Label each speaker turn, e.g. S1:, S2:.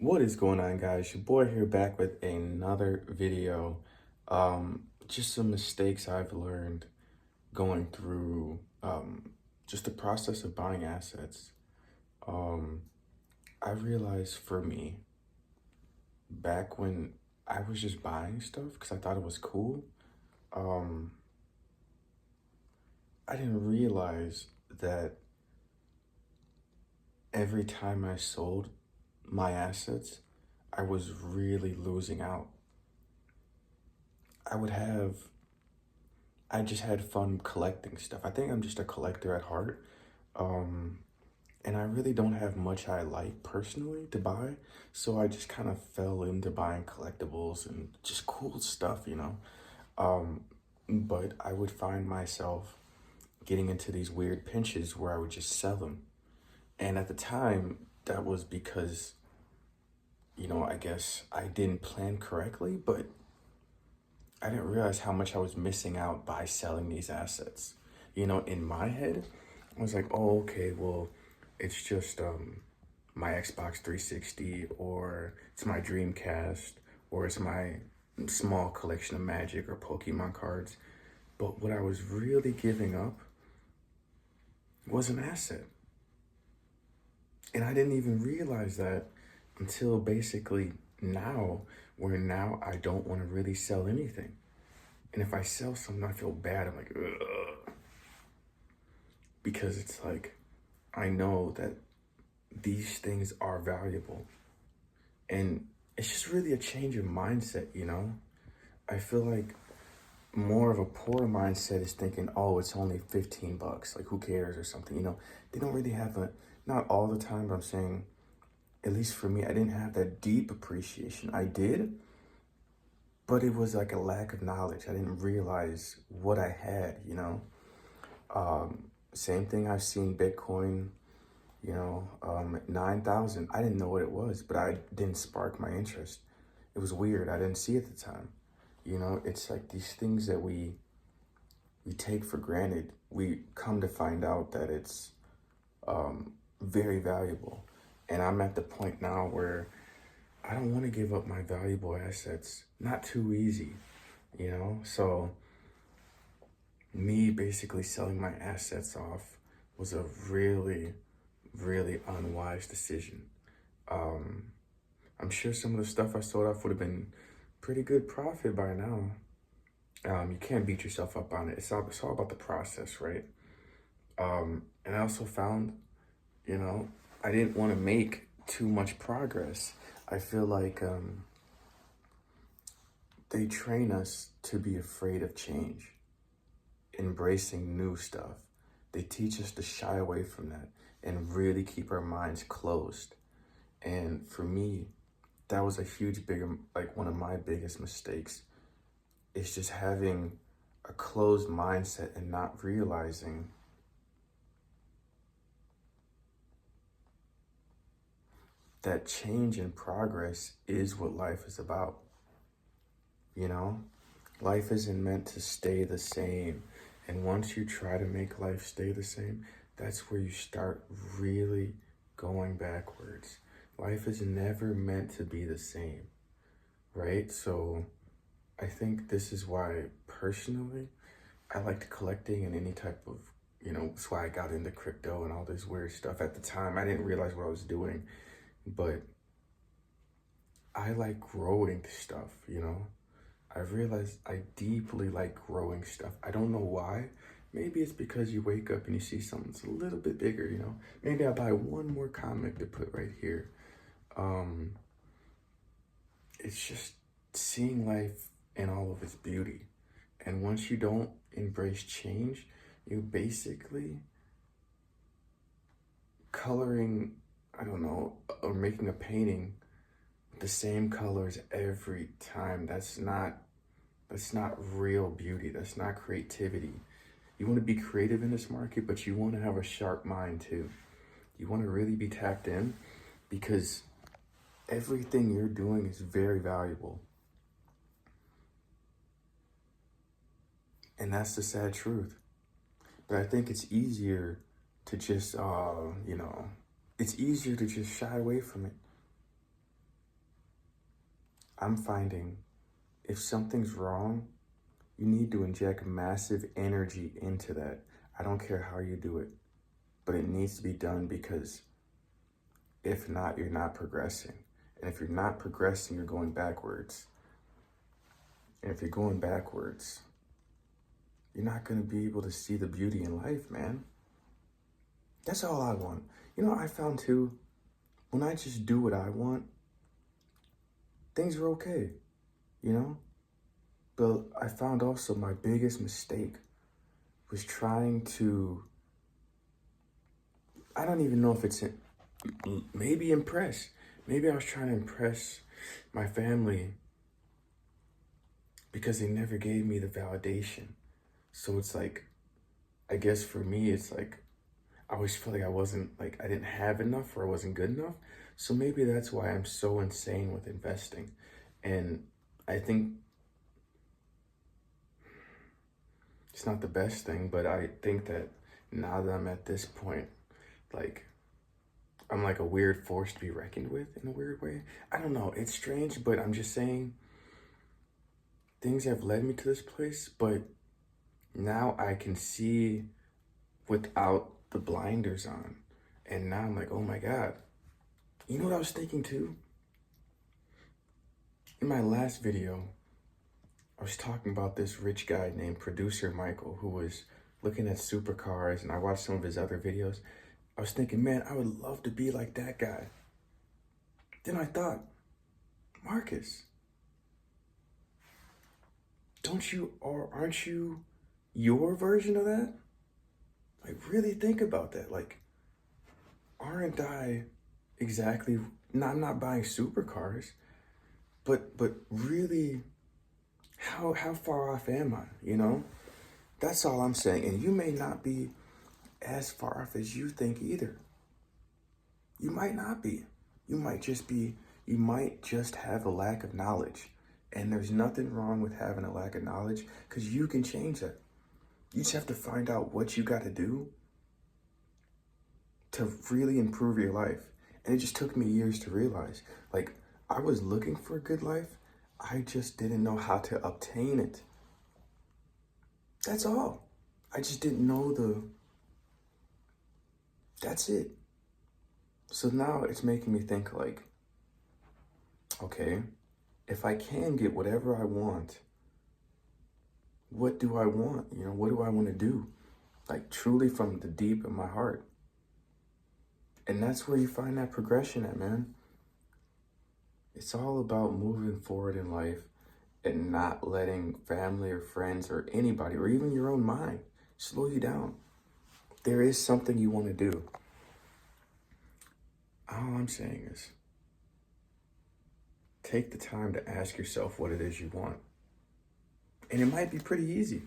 S1: What is going on, guys? Your boy here back with another video. Just some mistakes I've learned going through just the process of buying assets. Um, I realized for me, back when I was just buying stuff because I thought it was cool, um, I didn't realize that every time I sold my assets, I was really losing out. I would have I just had fun collecting stuff. I think I'm just a collector at heart. Um, and I really don't have much I like personally to buy. So I just kind of fell into buying collectibles and just cool stuff. Um, but I would find myself getting into these weird pinches where I would just sell them. And at the time, that was because, I guess I didn't plan correctly, but I didn't realize how much I was missing out by selling these assets. In my head, I was like, oh, okay, well, it's just my Xbox 360, or it's my Dreamcast, or it's my small collection of Magic or Pokemon cards. But what I was really giving up was an asset. And I didn't even realize that until basically now, where now I don't want to really sell anything. And if I sell something, I feel bad. I'm like, ugh. Because it's like, I know that these things are valuable. And it's just really a change of mindset. I feel like more of a poor mindset is thinking, oh, it's only 15 bucks. Like, who cares or something? They don't really have not all the time, but I'm saying, at least for me, I didn't have that deep appreciation. I did, but it was like a lack of knowledge. I didn't realize what I had. Same thing, I've seen Bitcoin, 9,000. I didn't know what it was, but I didn't spark my interest. It was weird. I didn't see it at the time. It's like these things that we take for granted. We come to find out that it's very valuable. And I'm at the point now where I don't want to give up my valuable assets. Not too easy. So me basically selling my assets off was a really, really unwise decision. Um, I'm sure some of the stuff I sold off would have been pretty good profit by now. You can't beat yourself up on it. It's all about the process, right? And I also found, you know, I didn't want to make too much progress. I feel like they train us to be afraid of change, embracing new stuff. They teach us to shy away from that and really keep our minds closed. And for me, that was a huge, bigger, like one of my biggest mistakes. It's just having a closed mindset and not realizing that change and progress is what life is about. You know, life isn't meant to stay the same. And once you try to make life stay the same, that's where you start really going backwards. Life is never meant to be the same, right? So I think this is why personally I liked collecting and any type of, that's why I got into crypto and all this weird stuff. At the time, I didn't realize what I was doing, but I like growing stuff. I realized I deeply like growing stuff. I don't know why. Maybe it's because you wake up and you see something that's a little bit bigger. Maybe I buy one more comic to put right here. Um, it's just seeing life in all of its beauty. And once you don't embrace change, you basically coloring, I don't know, or making a painting the same colors every time. That's not real beauty. That's not creativity. You want to be creative in this market, but you want to have a sharp mind too. You want to really be tapped in because everything you're doing is very valuable. And that's the sad truth. But I think it's easier to just, it's easier to just shy away from it. I'm finding if something's wrong, you need to inject massive energy into that. I don't care how you do it, but it needs to be done because if not, you're not progressing. And if you're not progressing, you're going backwards. And if you're going backwards, you're not going to be able to see the beauty in life, man. That's all I want. You know, I found too, when I just do what I want, things are okay, you know? But I found also my biggest mistake was trying to, I don't even know if it's maybe impress. Maybe I was trying to impress my family because they never gave me the validation. So it's like, I guess for me, it's like, I always feel like I wasn't, like, I didn't have enough or I wasn't good enough. So maybe that's why I'm so insane with investing. And I think it's not the best thing, but I think that now that I'm at this point, like, I'm like a weird force to be reckoned with in a weird way. I don't know, it's strange, but I'm just saying things have led me to this place, but now I can see without the blinders on. And now I'm like, oh my God. You know what I was thinking too? In my last video, I was talking about this rich guy named Producer Michael who was looking at supercars, and I watched some of his other videos. I was thinking, man, I would love to be like that guy. Then I thought, Marcus, aren't you your version of that? Like, really think about that. Like, aren't I exactly, I'm not buying supercars, but really, how far off am I, you know? That's all I'm saying. And you may not be as far off as you think either. You might not be. You might just have a lack of knowledge. And there's nothing wrong with having a lack of knowledge because you can change that. You just have to find out what you got to do to really improve your life. And it just took me years to realize, like, I was looking for a good life. I just didn't know how to obtain it. That's all. I just didn't know that's it. So now it's making me think like, okay, if I can get whatever I want, what do I want? You know, what do I want to do? Like truly from the deep of my heart. And that's where you find that progression at, man. It's all about moving forward in life and not letting family or friends or anybody or even your own mind slow you down. There is something you want to do. All I'm saying is take the time to ask yourself what it is you want. And it might be pretty easy.